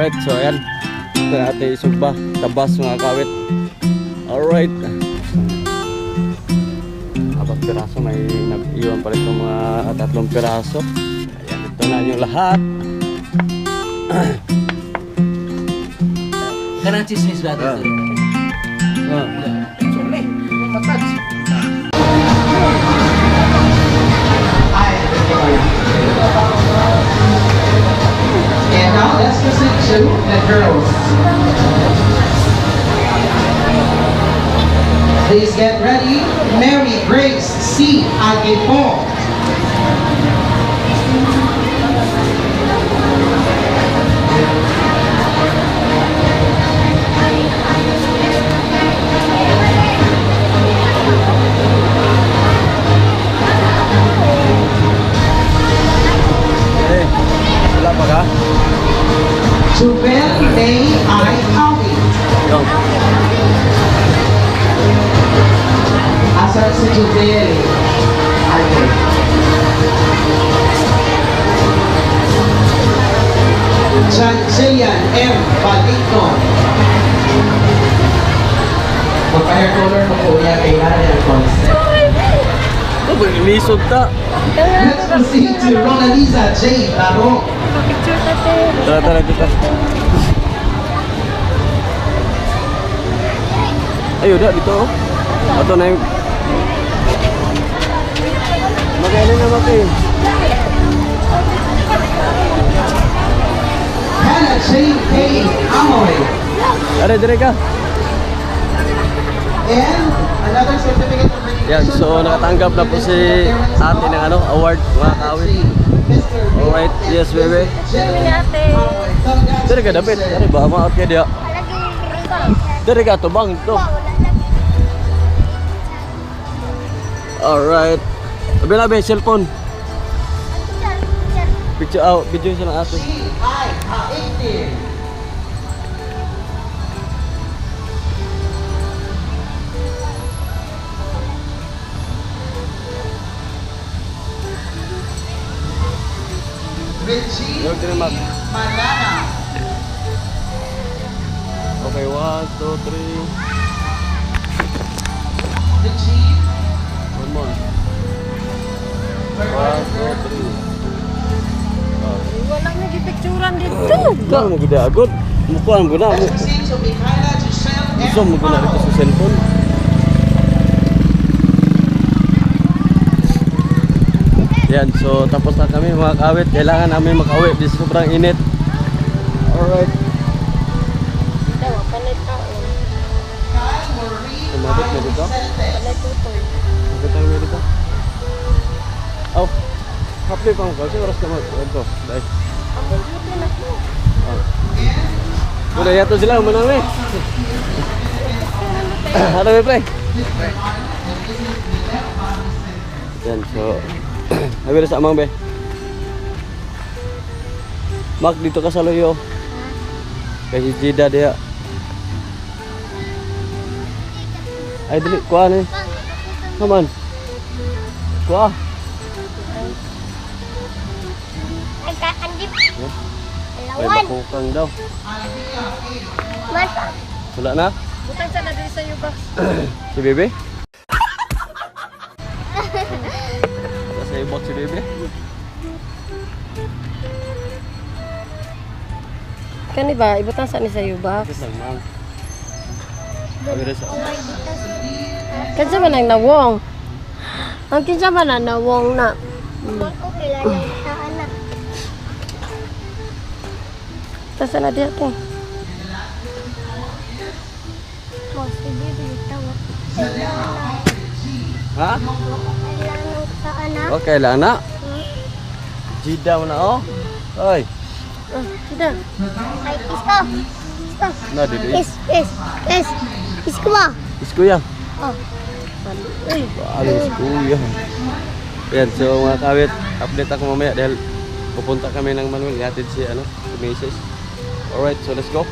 Alright, so ayan. Ito na ating isugba. Tabas mga kawit. Alright. Apat piraso. May nag-iwan pa rin itong mga 3 piraso. Ayan, ito na yung lahat. Kanang chismis ba ito? Sorry, matouch. And now let's listen to the girls. Please get ready. Mary Grace C. Aguipon. Wala pa ka? Jubel May I. Awi. Yung. Asan si Jubel? Okay. Jillian M. Balito. Mag-fire color mo po niya kay Nara ng concept. Ito ba inisog ta? Let's proceed to Ronalisa J. Laro. Tara kita. Ayo dah dito. Ato na yung magaling na maki. Hannah J. K. Amoy. Dire ka. And another certificate of recognition. Yan, so nakatanggap na po si ate ng award mga kawit. Alright, yes baby. Dire ka dapat. Dire ba maot ka dia? Dire ka to bang to. Alright. Abi cellphone. Picture out, video sa ng ato. Richie Huwag din mag. Malana. Okay, 1, 2, 3. Richie One more. 1, 2, 3. Wala na gipicturan dito. Ikaw mo gida agad. Mukuha mo na. Let's proceed to Mikhaila Giselle M. Zoom mo na dito sa cellphone. Yan, so tapos na kami mga kawit. Kailangan namin makauwi di sobrang init. Alright. Dawa, panay tao. Kyle Marie Tumabot na dito. Panay tutoy. Bakit tayo may dito? Oh, hapli pa mo kasi oras na ito. Dahil. Ang beauty na po. Udah yato sila, manami. Ano may pre? Yan, so habi na sa amang be. Mak, dito ka sa loyo. Kasi Jida dia. Ay, dili, kuha na eh. Naman. Kuha. Nagka-andip. May bakukang daw. Man. Wala na? Butang sana din sa iyo ba? Si Bebe? Nasa ibot si Bebe? Kani ba? Ibutang sa ni sa iyo ba? Bakit lang, mang? Habi na sa... Kansa man ang nawong? Ang kinsa man ang nawong na? Ako kilala sa anak. Tasa na diya to. Mo si Bibi tawa. Ha? Kailangan sa anak. Okay lang na. Jida mo na oh. Oy. Sida. Ay, isko. Isko. Na dito. Is. Isko ba? Iskuya. Oh. Uy. Aling iskuya. Yan, so mga kawit, update ako mamaya dahil pupunta kami ng Manuel. Ihatid si si Mrs. Alright, so let's go.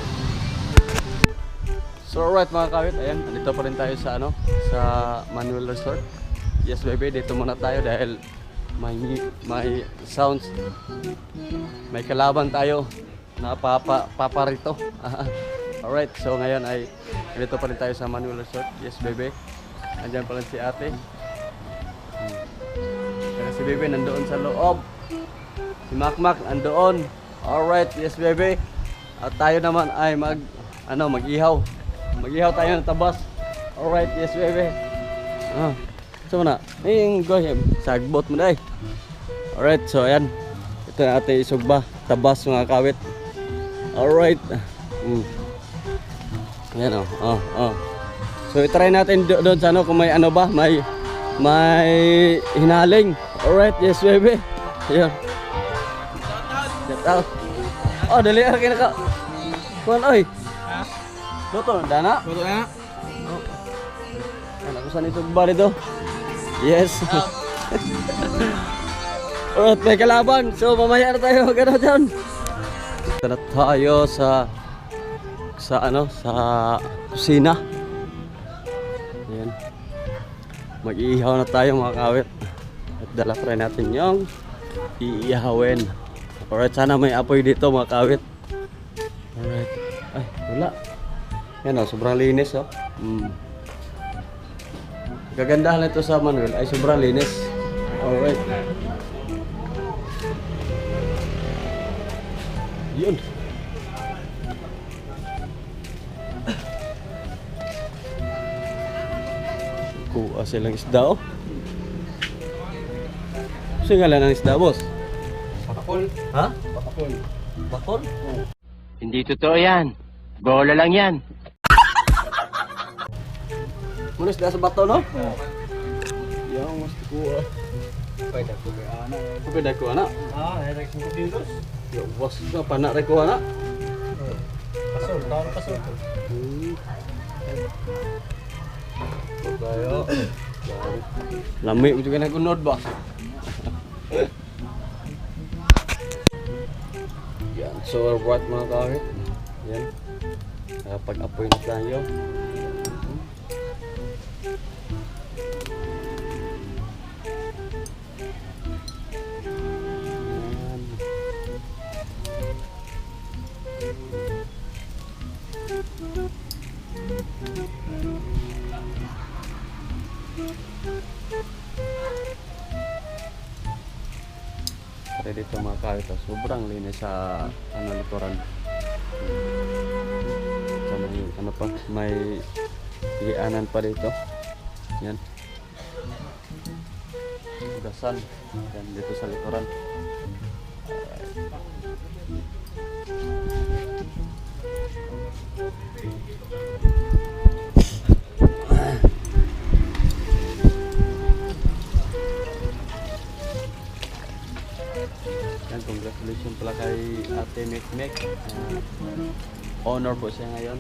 So alright mga kawit, ayan, dito pa rin tayo sa sa Manuel Resort. Yes baby, dito muna tayo dahil may sounds, may kalaban tayo. paparito. Alright, so ngayon ay dito pa rin tayo sa Manuel Resort. Yes, bebe. Andiyan pa rin si ate. Kaya si bebe nandoon sa loob. Si Makmak nandoon. Alright, yes, bebe. At tayo naman ay mag-ihaw. Mag-ihaw tayo ng tabas. Alright, yes, bebe. So na, go ahead. Sagbot mo na. Alright, so ayan. Ito na ate isugba. Tabas mga kawit. Alright. Ayan So i-try natin doon sa kung may ano ba, may hinaling. Alright, yes baby. Ayan. Shout out. Oh, dali kayo naka. Kuan oy. Ha? Luto dana? Luto na. Ano ko sa isugba dito? Yes. Alright, may kalaban. So mamaya na tayo magano dyan. Tara tayo sa kusina. Ayan. Mag-iihaw na tayo mga kawit. At dala pa rin natin yung iihawin. Alright, sana may apoy dito mga kawit. Alright. Ay, wala. Yan sobrang linis Gagandahan ito sa Manuel ay sobrang linis. Alright. Yun. Kuha silang isda Sino nga lang ang isda, boss? Bakol. Ha? Bakol. Bakol? Hindi totoo yan. Bola lang yan. Muna isda sa bato, no? Yang mas kuha. Pwede ko kay ana. Pwede ko, anak? Direct mo dilos. Ya, boss. Panak rin ko, anak? Pasol, tawag pasol. Tayo. Lami mo juga nagunod ba? Yan, so what mga kawit? Yan. Pag-apoy na tayo. Tara dito mga kawit, sobrang linis sa likuran. So may higianan pa dito. Yan. Gasan. Yan dito sa likuran. Congratulations pala kay Ate Mekmek. Honor po siya ngayon.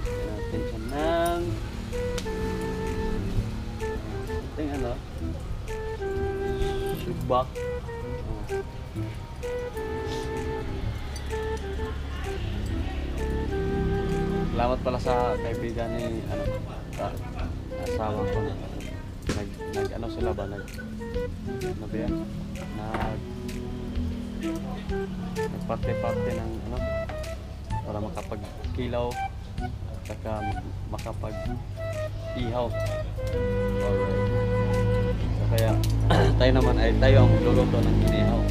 Natin siya ng subak. Salamat pala sa kaibigan ni asawa ko. Nag sila ba nagparte-parte ng para makapagkilaw at saka makapag-ihaw. Alright. So kaya tayo naman ay tayo ang luluto ng inihaw.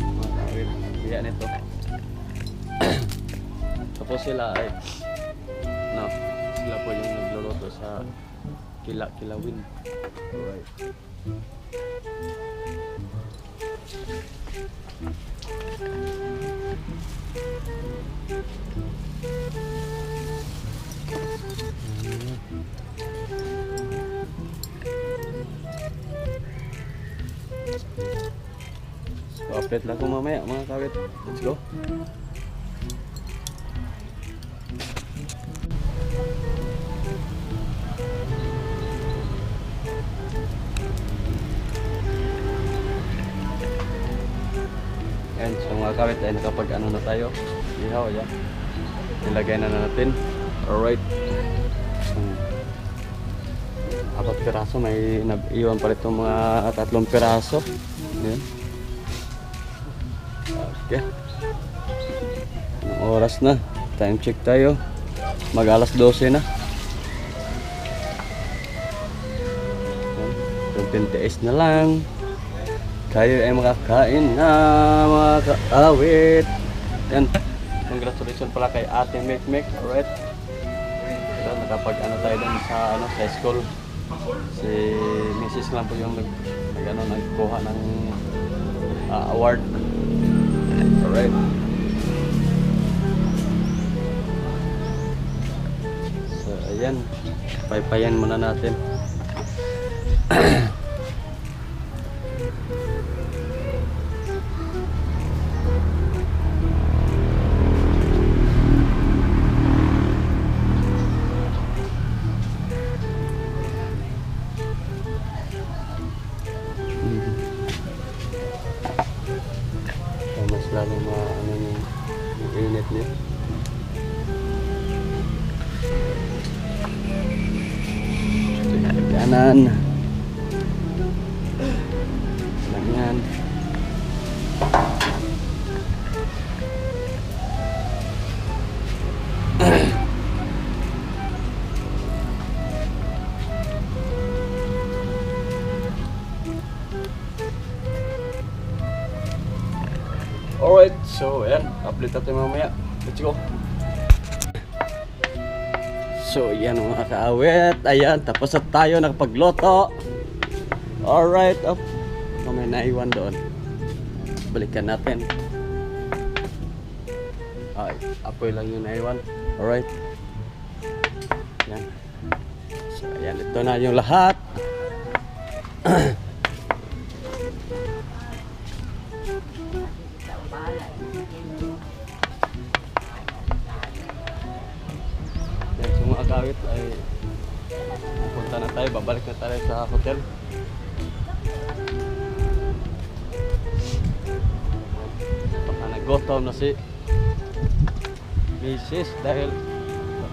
Mga kawit, kaya nito. Tapos sila ay sila po yung nagluluto sa kilawin. Alright. So update lang ko mamaya mga kawit. Let's go. And so mga kawit ay nakapag na tayo. Ihaw yan. Nilagay na natin. Alright. 4 piraso, may nag-iwan pa rin itong mga 3 piraso. Yan. Okay. Anong oras na? Time check tayo. Mag alas 12 na. 20 days na lang. Kayo ay makakain na mga kaawit. Yan. Congratulations pala kay Ate Mek. Alright. So, nakapag ano tayo dun sa ano sa school. Si Mrs. lang po yung nagkuha ng award. Alright. So ayan. Paypayan muna natin. Mas lalo ano yung init niya. Kanan. Lang yan. Alright, so ayan, update natin mamaya. Let's go. So yan mga kaawit, ayan, tapos na tayo nakapagloto. Alright, up. May naiwan doon. Balikan natin. Ay, apoy lang yung naiwan. Alright. Yan. So ayan, ito na yung lahat. Kawit ay pupunta na tayo, babalik na tayo sa hotel. Baka nagutom na si Mrs. dahil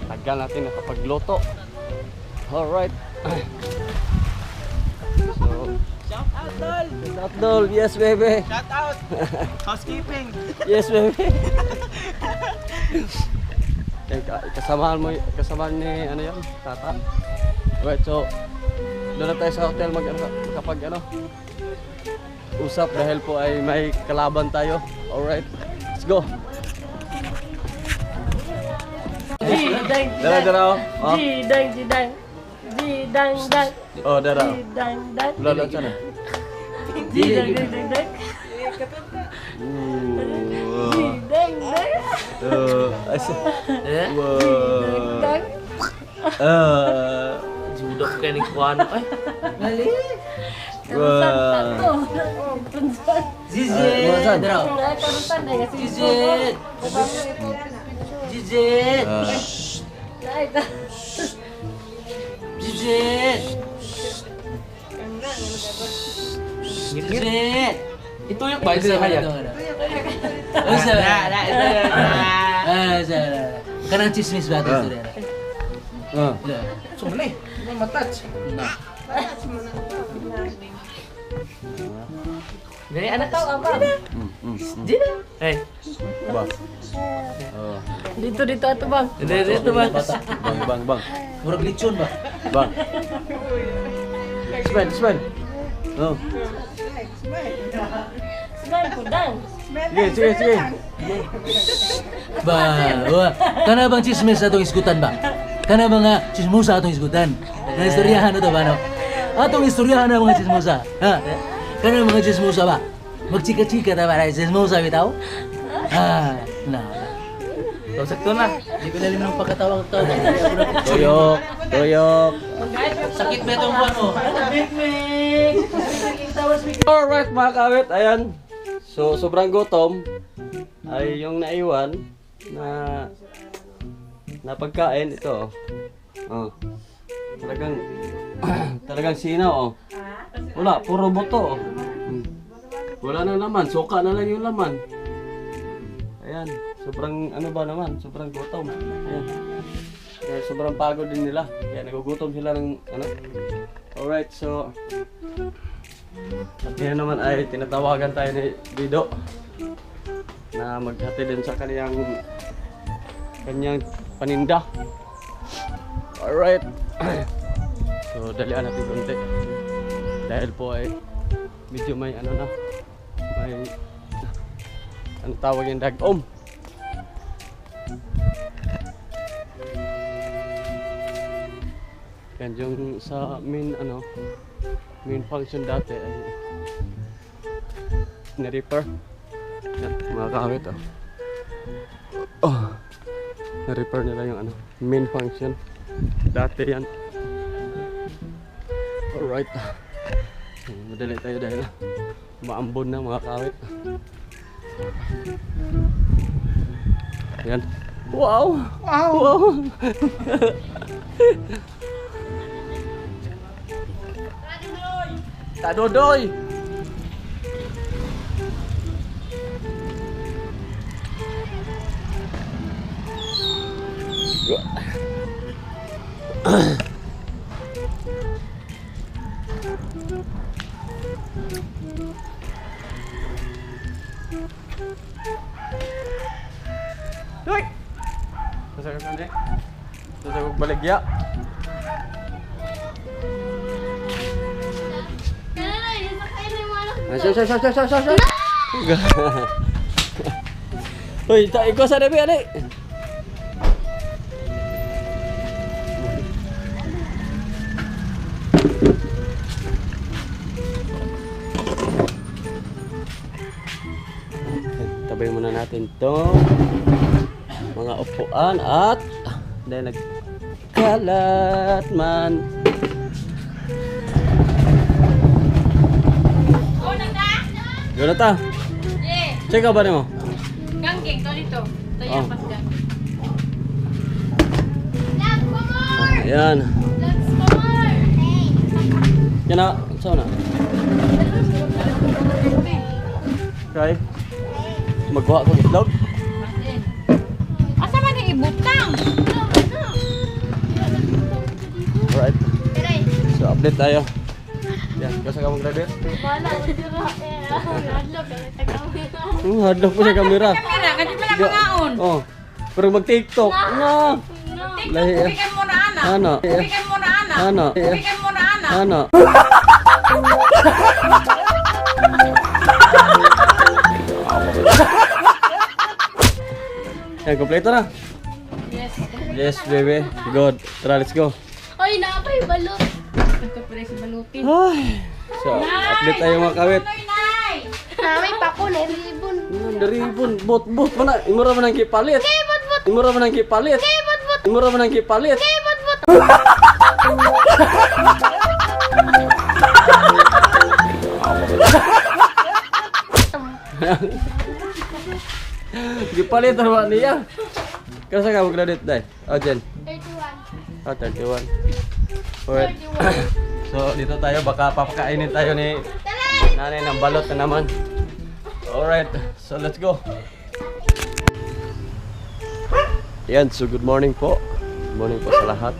tagal natin nakapagluto. Alright. So, Shout out, Dol! shout out Dol, yes baby. Shout out! Housekeeping! Yes baby. Kasamahan ni ano yan, tata. Right, so doon na tayo sa hotel kapag usap dahil po ay may kalaban tayo. Alright, let's go. Dara. Oh. Oh, dara. Lala sana. Judok ka ni Juan. Ay! Mali! Zizit! Zizit! Zizit! Zizit! Zizit! Ituyok ba? Ito yung hayag. Kanang chismis ba ito? Sumali. Matouch. Dari anak tahu apa? Dina. Hey. Bang. Oh. Dito ato bang. Dito bang. Bang. Murag lechon ba? Bang. Smen. Oh. Smile ko dang. Sige. Ba, kana bang chismis atong isgutan ba? Kana mga chismosa atong isgutan. Na istoryahan to ba no? Atong istoryahan na mga chismosa. Ha? Kana mga chismosa ba? Magchika-chika ta ba na chismosa bitaw? Ah, na. Taw sakto na. Di ko lalim ng pagkatawag tao. Tuyok. Sakit ba itong buwan mo? Alright mga kawit, ayan. So sobrang gutom ay yung naiwan na pagkain ito. Oh. Talagang sinaw oh. Wala, puro buto oh. Wala nang laman, suka na lang yung laman. Ayan, sobrang ano ba naman, sobrang gutom. Ayan. Kaya sobrang pagod din nila. Kaya nagugutom sila ng ano. Alright, so at yan naman ay tinatawagan tayo ni Bido. na maghatid din sa kanyang paninda. Alright. So dalian natin konti dahil po ay medyo may ano na, may ang tawag yung dag-om. Yan yung sa main function dati ay na-repair. Yan, mga kawit na-repair nila yung main function dati yan. Alright, madali tayo dahil maambon na mga kawit. Yan. Wow! Wow! Tadodoy! Doy! Sasagod na di? Sasagod baligya? Siya. Hoy, ikaw sa nabi, ali. Tabay muna natin to mga upuan at dahil nagkalat man. Gano'n ta? Yeah. Check ba mo? Ganggeng, to dito. Ito yung pas ganggeng. Ayan. Yan na. Saan na? Okay. Magkuha ko itlog. Asa man yung ibutang? Alright. So update tayo. Yan. Kasi ka mag-graduate? Wala, sira. Hadlok, tagamira. Hadlok po sa kamera. Kamera, ganyan pala mangaon. Oh. Pero mag-TikTok. Ano? Lahi. Ubigan mo na ana. Ano? Ubigan mo na ana. Ano? Ubigan mo na ana. Ano? Yan, kompleto na. Yes. Yes, baby. Good. Tara, let's go. Ay, napay balot. Ito pala si Baluti. Ay. So, update tayo mga kawit. Nay! Namay pa ko, ribon. Daribon, bot man na. Imura man ang kipalit. Imura man ang kipalit. Imura man ang kipalit. Gipalit na niya. Kasa ka mag-graduate dahil? Oh, Jen. 31. Ah, 31. Alright. So, dito tayo. Baka papakainin tayo ni nanay ng balot na naman. Alright. So, let's go. Yan. So, good morning po. Good morning po sa lahat.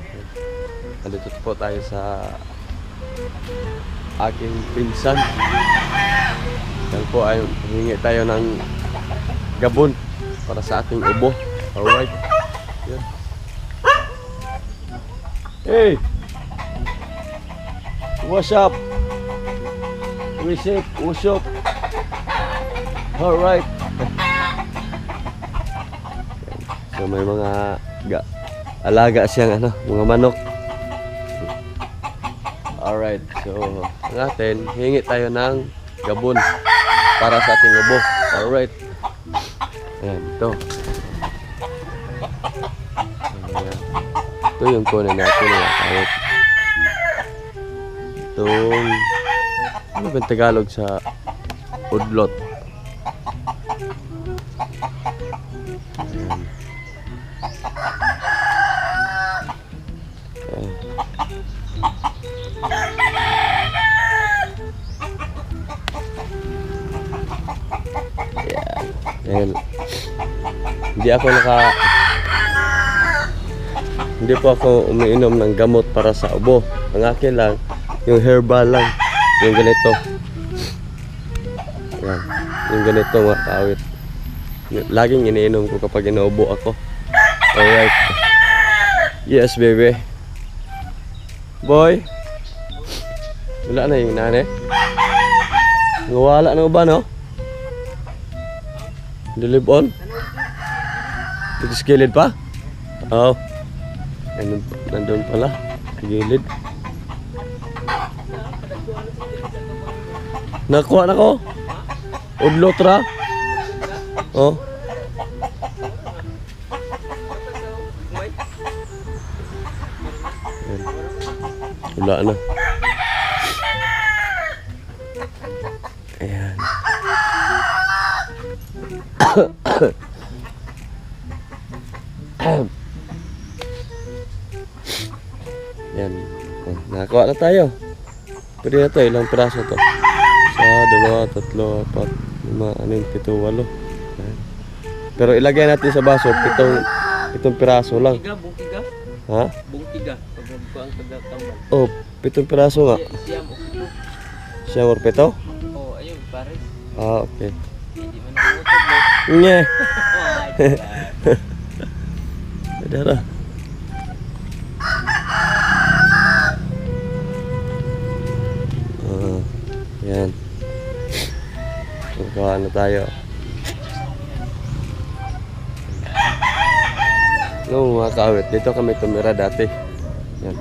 Nandito po tayo sa aking pinsan. Yan po ay hingi tayo ng gabon para sa ating ubo. Alright. Yan. Hey! What's up? What's up? Alright. So may mga alaga siyang mga manok. Alright. So natin, hingi tayo ng gabon para sa ating ubo. Alright. Ayan, ito. Ayan. Ito yung kunin natin kahit itong ano ba yung Tagalog sa udlot. Ayan. Ayan. Ayan. Hindi po ako umiinom ng gamot para sa ubo. Ang akin lang, yung herbal lang. Yung ganito. Ayan. Yung ganito mga kawit. Laging iniinom ko kapag inuubo ako. Alright. Yes, baby. Boy. Wala na yung nanay. Nawala na ba, no? Dilib on? Dito sa gilid pa? Oo. Nandun pala. Sa gilid. Nakuha na ko. Udlo tra. Oh. Wala na. Ayan. Yan. Oh, nakakuha na tayo. Pwede na to. Ilang piraso to? Isa, dalawa, tatlo, apat, lima, anim, pito, walo. Ayan. Pero ilagay natin sa baso. Pitong piraso lang. Bungkiga? Ha? Bungkiga. Pag ang tagatambal. Oh, 7 piraso nga. Siyam o kilo. Siya or pito? Oh, ayun, pare. Ah, okay. Hindi man ang utog mo. Nye. Ay, Dara. Yan. Magkawa na tayo. No, mga kaawit, dito kami tumira dati. Yan.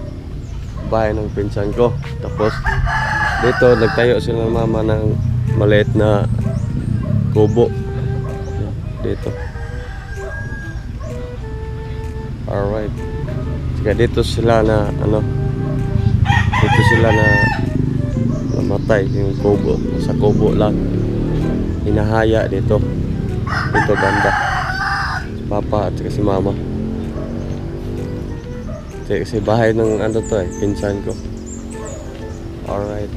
Bahay ng pinsan ko. Tapos, dito nagtayo sila ng mama ng maliit na kubo. Yan, dito. Alright. Saka dito sila na, dito sila na namatay yung kubo. Sa kubo lang. Hinahaya dito. Dito banda. Si papa at saka si mama. Kasi bahay ng to pinsan ko. Alright.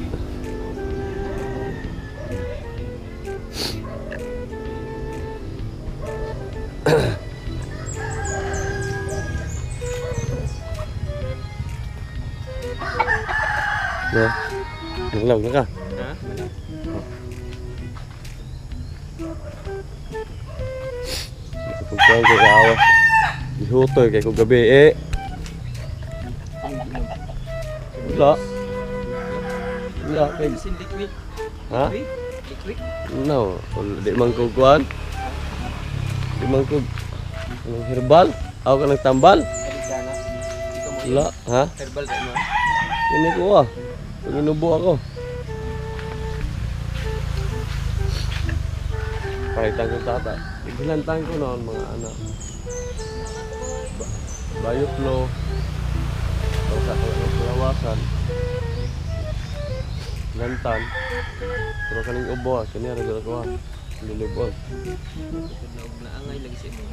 Nè, đừng lòng nữa cả. Kung kaya ko gawa. Ihutoy kay kung gabi eh. Wala. Wala kay liquid. ha? Liquid. No, di man ko kuan. Di man ko anong herbal. Ako ka nagtambal. Aligana. Ikaw mo Wala, ha? herbal tayo mo. Ini ko ah. Pag inubo ako. Palitan ko tata. Igilantan ko noon mga anak. Bioflow. Tapos ako ng kulawasan. Lantan. Pero kaning ubo ah. Kanya rin ko ah. Lilibon. Naangay lagi sa inyo.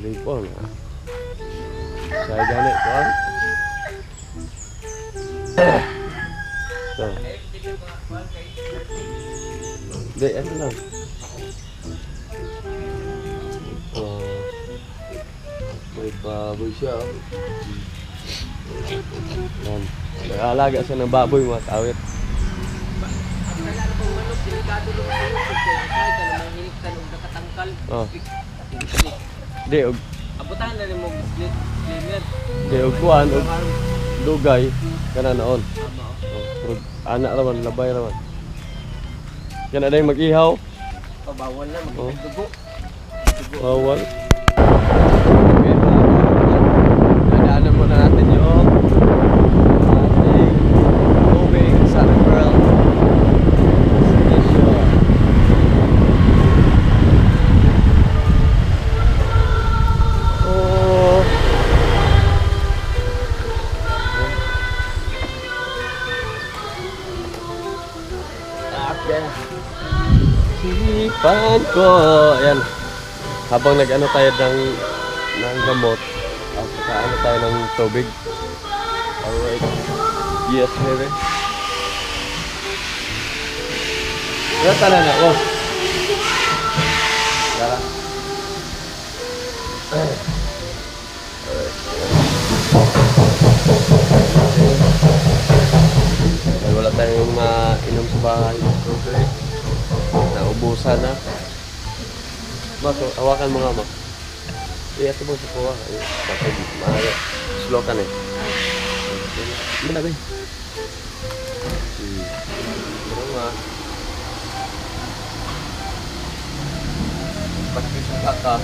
Lilibon ah. Saya ganit ko ah. So. Di, ano lang. May baboy siya. Yan. Nag-aalaga siya ng baboy mga kawit. Kailangan pong manok, delikado lang ang manok. Kaya kahit ka naman hiniktan o nakatangkal. Oh. Di, og Abutan na rin mo disclaimer. di, og kuhan, og dugay. Kana noon. Tama o. Oh, pero anak raman, labay raman. Yan na mag-ihaw. Bawal na, Oh. magdugo. Bawal. Okay, dadaanan muna natin yung ating tubig sa Pearl Station. Oh. Okay. Silipan ko. Ayan. Habang nag-ano tayo ng gamot, at saka ano tayo ng tubig. Alright. Yes, baby. Wala tala na ako. Tara. Wala tayong mainom sa bahay. Okay. Naubo sana. Mak, hawakan mo nga, Mak. Ito mo sa kuha. Kapag slow ka na eh. Muna ba eh? Muna nga. Pagkisang ka.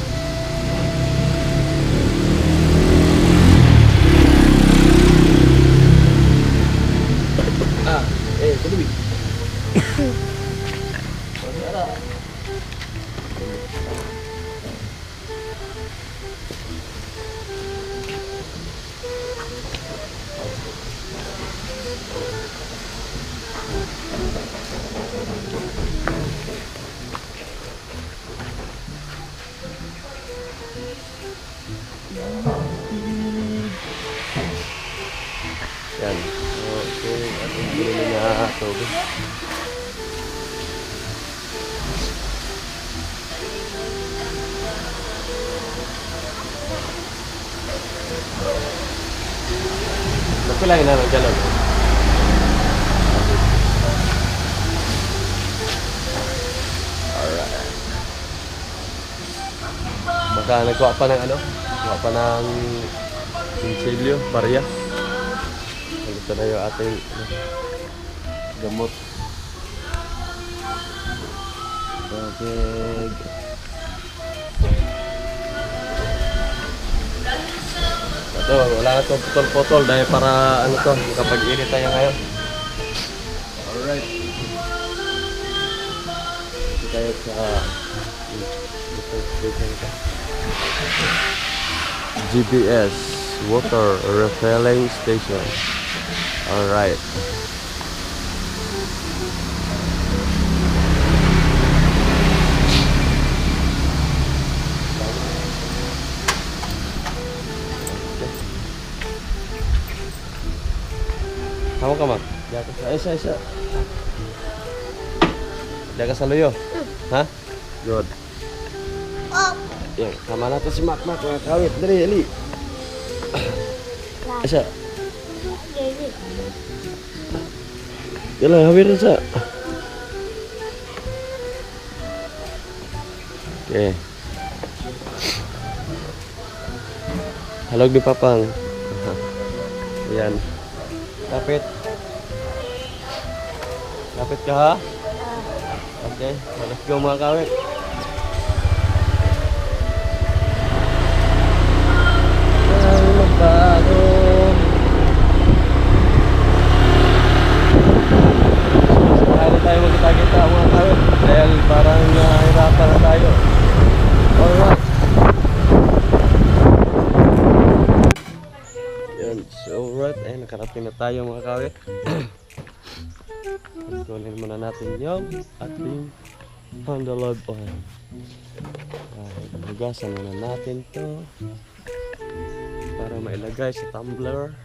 Tuloy. Yan. Okay. Ating bilhin na tubig. Napilay na ng galon. Alright. Baka nagkuha pa ng ano? Nagkuha pa ng insilyo, barya. Ito na yung ating gamot. Tubig. Ito, wala na itong putol-putol dahil para ano to, kapag-init tayo ngayon. Alright. Ito tayo sa GPS Water Refilling Station. Alright. Kamu ka, Mak? Diyan ka sa isa. Diyan ka sa luyo. Ha? Good. Yan, sama natin si Mak, mga kawit. Dali, dali. Isa. Yalah, hampir sa. Okay. Halog di Papang. Yan. Lapit. Lapit ka ha? Okay, let's go mga kawit. Hindi tayo magkita-kita mga kawit dahil parang nahirapan na tayo. Alright. Yan, so alright. Ay, nakarating na tayo mga kawit. Kunin muna natin yung ating Honda Love Oil. Hugasan muna natin to para mailagay sa tumbler.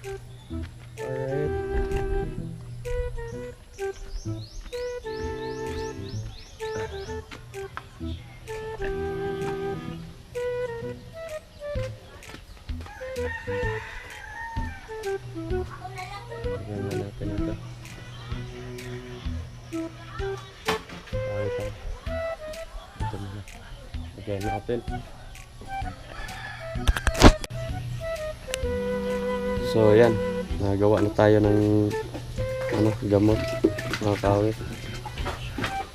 Alright. Lagyan na natin ito. Ito muna. Lagyan natin. So yan, nagawa na tayo ng gamot mga kawit.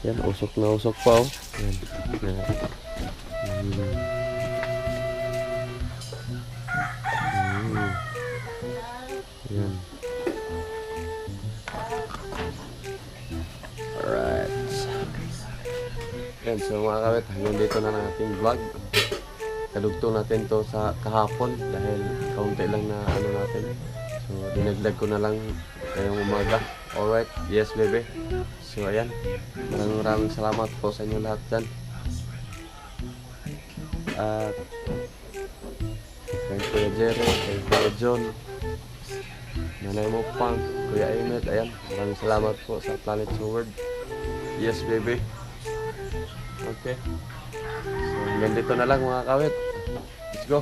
Yan, usok na usok pa oh. Yan. Yan. Alright. Yan, so mga kawit, hanggang dito na ng ating vlog. Kadugtong natin to sa kahapon dahil kaunti lang na natin. So dinagdag ko na lang ngayong umaga. Alright, yes baby. So ayan, maraming salamat po sa inyo lahat dyan. At kay Kuya Jerry, kay Kuya John, Nanay mo Pang, Kuya Emet, ayan, maraming salamat po sa Planet Forward. Yes baby. Okay. So hanggang dito na lang mga kawit. Let's go.